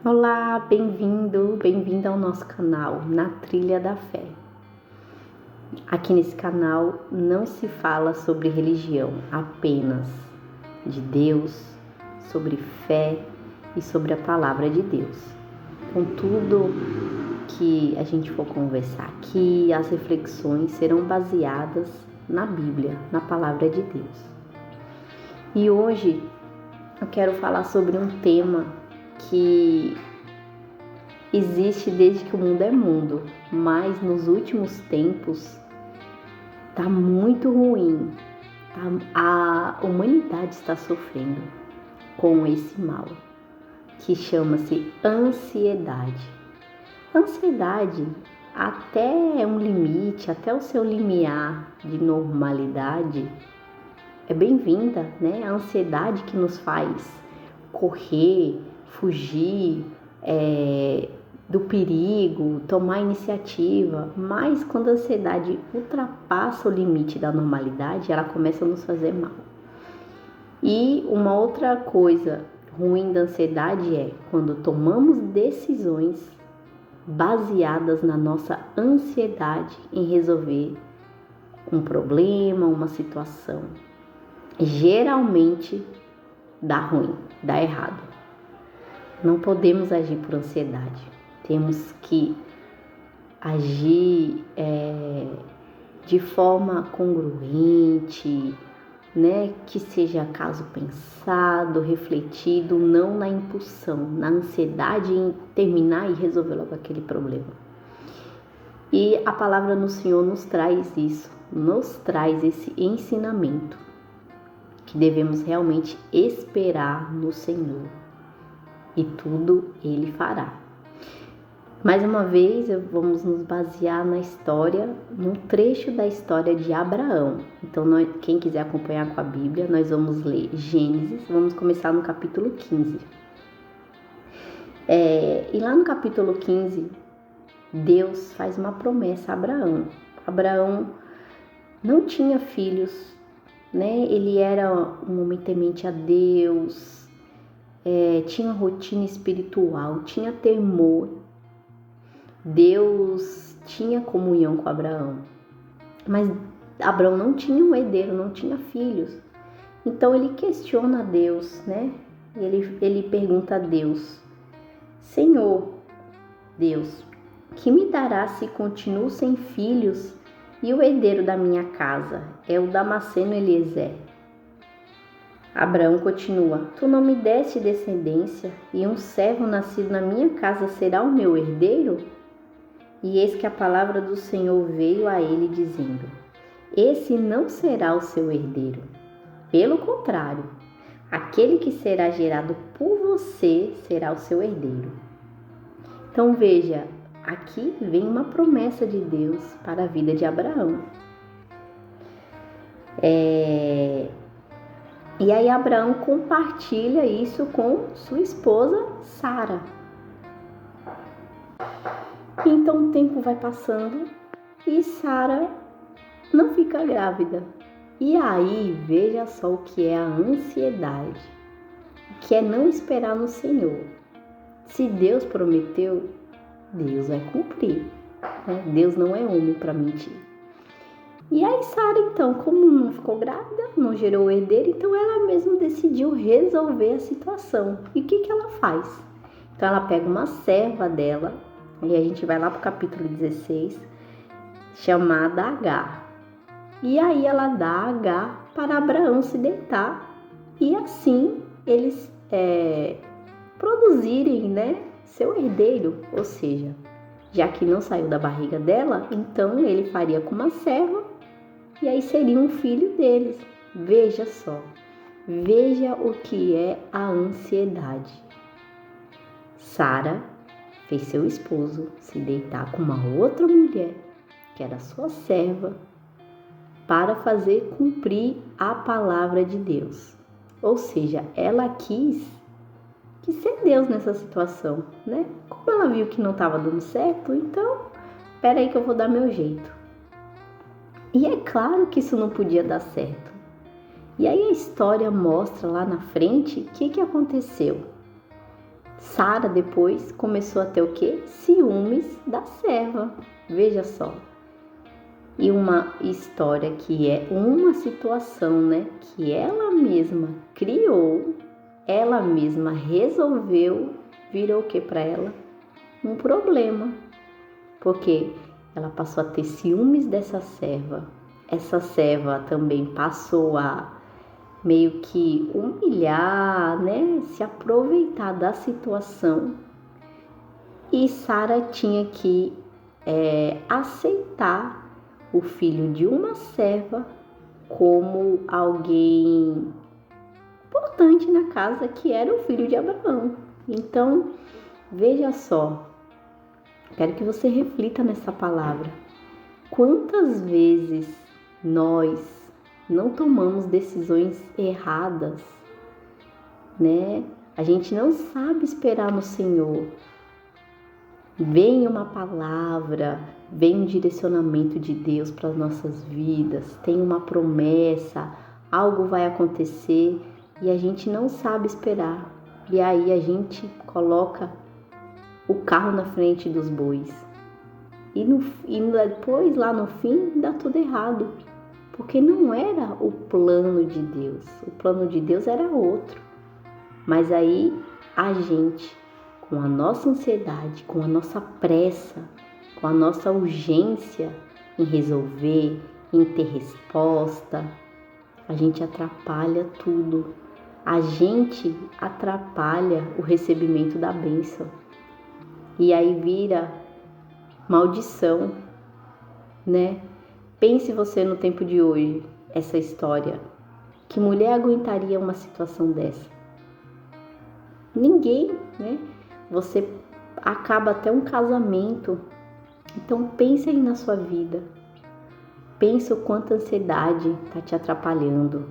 Olá, bem-vindo ao nosso canal Na Trilha da Fé. Aqui nesse canal não se fala sobre religião, apenas de Deus, sobre fé e sobre a palavra de Deus. Com tudo que a gente for conversar aqui, as reflexões serão baseadas na Bíblia, na palavra de Deus. E hoje eu quero falar sobre um tema que existe desde que o mundo é mundo, mas nos últimos tempos tá muito ruim. A humanidade está sofrendo com esse mal, que chama-se ansiedade. Ansiedade, até um limite, até o seu limiar de normalidade, é bem-vinda, né? A ansiedade que nos faz correr, fugir do perigo, tomar iniciativa, mas quando a ansiedade ultrapassa o limite da normalidade, ela começa a nos fazer mal. E uma outra coisa ruim da ansiedade é quando tomamos decisões baseadas na nossa ansiedade em resolver um problema, uma situação. Geralmente dá ruim, dá errado. Não podemos agir por ansiedade. Temos que agir de forma congruente, né? Que seja caso pensado, refletido, não na impulsão, na ansiedade em terminar e resolver logo aquele problema. E a palavra do Senhor nos traz isso, nos traz esse ensinamento, que devemos realmente esperar no Senhor e tudo Ele fará. Mais uma vez, vamos nos basear na história, num trecho da história de Abraão. Então, quem quiser acompanhar com a Bíblia, nós vamos ler Gênesis, vamos começar no capítulo 15. E lá no capítulo 15, Deus faz uma promessa a Abraão. Abraão não tinha filhos, né? Ele era um homem temente a Deus, tinha rotina espiritual, tinha temor. Deus tinha comunhão com Abraão, mas Abraão não tinha um herdeiro, não tinha filhos. Então ele questiona a Deus, né? Ele pergunta a Deus: Senhor, Deus, que me dará se continuo sem filhos e o herdeiro da minha casa é o Damasceno Eliezer? Abraão continua: Tu não me deste descendência e um servo nascido na minha casa será o meu herdeiro? E eis que a palavra do Senhor veio a ele dizendo: Esse não será o seu herdeiro. Pelo contrário, aquele que será gerado por você será o seu herdeiro. Então veja, aqui vem uma promessa de Deus para a vida de Abraão. E aí Abraão compartilha isso com sua esposa Sara. Então o tempo vai passando e Sara não fica grávida. E aí veja só o que é a ansiedade, que é não esperar no Senhor. Se Deus prometeu, Deus vai cumprir, né? Deus não é homem para mentir. E aí Sara, então, como não ficou grávida, não gerou herdeiro, então ela mesma decidiu resolver a situação. E o que ela faz? Então ela pega uma serva dela, e a gente vai lá para o capítulo 16, chamada Agar. E aí ela dá Agar para Abraão se deitar, e assim eles produzirem, né, seu herdeiro. Ou seja, já que não saiu da barriga dela, então ele faria com uma serva, e aí seria um filho deles. Veja só, veja o que é a ansiedade. Sara fez seu esposo se deitar com uma outra mulher, que era sua serva, para fazer cumprir a palavra de Deus. Ou seja, ela quis ser Deus nessa situação, né? Como ela viu que não estava dando certo, então, espera aí que eu vou dar meu jeito. E é claro que isso não podia dar certo. E aí a história mostra lá na frente o que aconteceu. Sara depois começou a ter o quê? Ciúmes da serva. Veja só. E uma história que é uma situação, né? Que ela mesma criou, ela mesma resolveu, virou o que para ela? Um problema. Porque ela passou a ter ciúmes dessa serva. Essa serva também passou a meio que humilhar, né? Se aproveitar da situação. E Sara tinha que aceitar o filho de uma serva como alguém importante na casa, que era o filho de Abraão. Então, veja só, quero que você reflita nessa palavra. Quantas vezes nós não tomamos decisões erradas, né? A gente não sabe esperar no Senhor. Vem uma palavra, vem um direcionamento de Deus para as nossas vidas, tem uma promessa, algo vai acontecer e a gente não sabe esperar. E aí a gente coloca o carro na frente dos bois. E depois, lá no fim, dá tudo errado. Porque não era o plano de Deus. O plano de Deus era outro. Mas aí a gente, com a nossa ansiedade, com a nossa pressa, com a nossa urgência em resolver, em ter resposta, a gente atrapalha tudo. A gente atrapalha o recebimento da bênção. E aí vira maldição, né? Pense você no tempo de hoje, essa história. Que mulher aguentaria uma situação dessa? Ninguém, né? Você acaba até um casamento. Então pense aí na sua vida. Pense o quanto a ansiedade está te atrapalhando.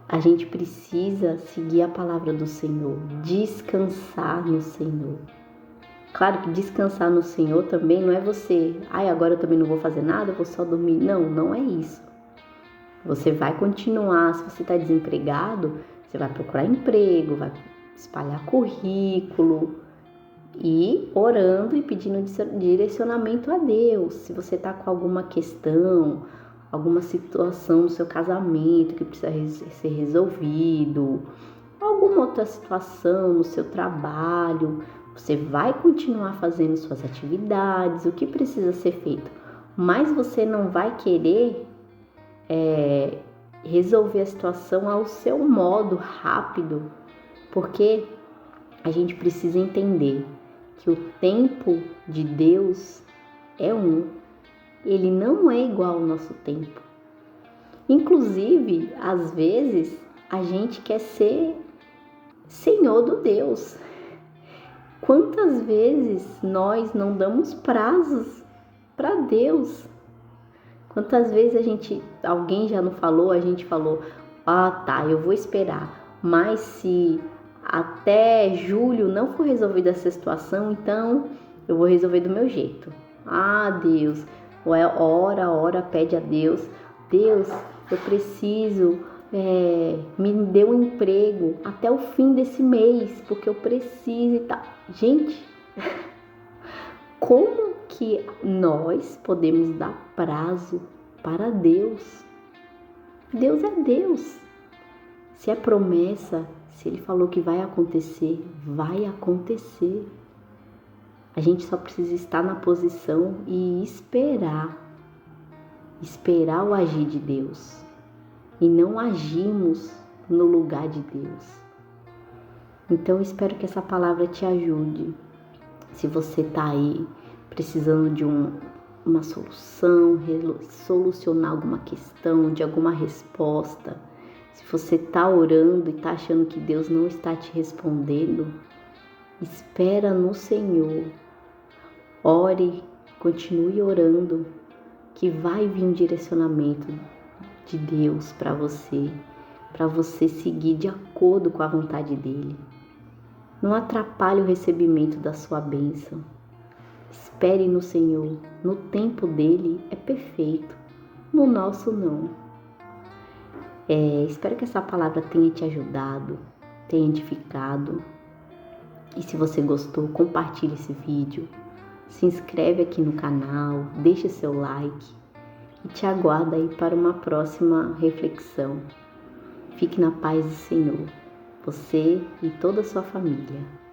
A gente precisa seguir a palavra do Senhor, descansar no Senhor. Claro que descansar no Senhor também não é você, agora eu também não vou fazer nada, eu vou só dormir. Não, não é isso. Você vai continuar, se você está desempregado, você vai procurar emprego, vai espalhar currículo e orando e pedindo direcionamento a Deus. Se você está com alguma questão, alguma situação no seu casamento que precisa ser resolvido, alguma outra situação no seu trabalho, você vai continuar fazendo suas atividades, o que precisa ser feito, mas você não vai querer resolver a situação ao seu modo rápido, porque a gente precisa entender que o tempo de Deus é um, ele não é igual ao nosso tempo. Inclusive, às vezes, a gente quer ser senhor do Deus. Quantas vezes nós não damos prazos para Deus? Quantas vezes alguém já não falou, a gente falou, eu vou esperar, mas se até julho não for resolvida essa situação, então eu vou resolver do meu jeito. Deus, ora, pede a Deus, Deus, eu preciso, me dê um emprego até o fim desse mês, porque eu preciso e tal. Gente, como que nós podemos dar prazo para Deus? Deus é Deus. Se é promessa, se Ele falou que vai acontecer, vai acontecer. A gente só precisa estar na posição e esperar o agir de Deus. E não agimos no lugar de Deus. Então, eu espero que essa palavra te ajude. Se você está aí precisando de uma solução, solucionar alguma questão, de alguma resposta, se você está orando e está achando que Deus não está te respondendo, espera no Senhor. Ore, continue orando, que vai vir um direcionamento de Deus para você seguir de acordo com a vontade dEle. Não atrapalhe o recebimento da sua bênção. Espere no Senhor. No tempo dEle é perfeito. No nosso, não. Espero que essa palavra tenha te ajudado, tenha edificado. E se você gostou, compartilhe esse vídeo, se inscreve aqui no canal, deixe seu like e te aguardo aí para uma próxima reflexão. Fique na paz do Senhor, você e toda a sua família.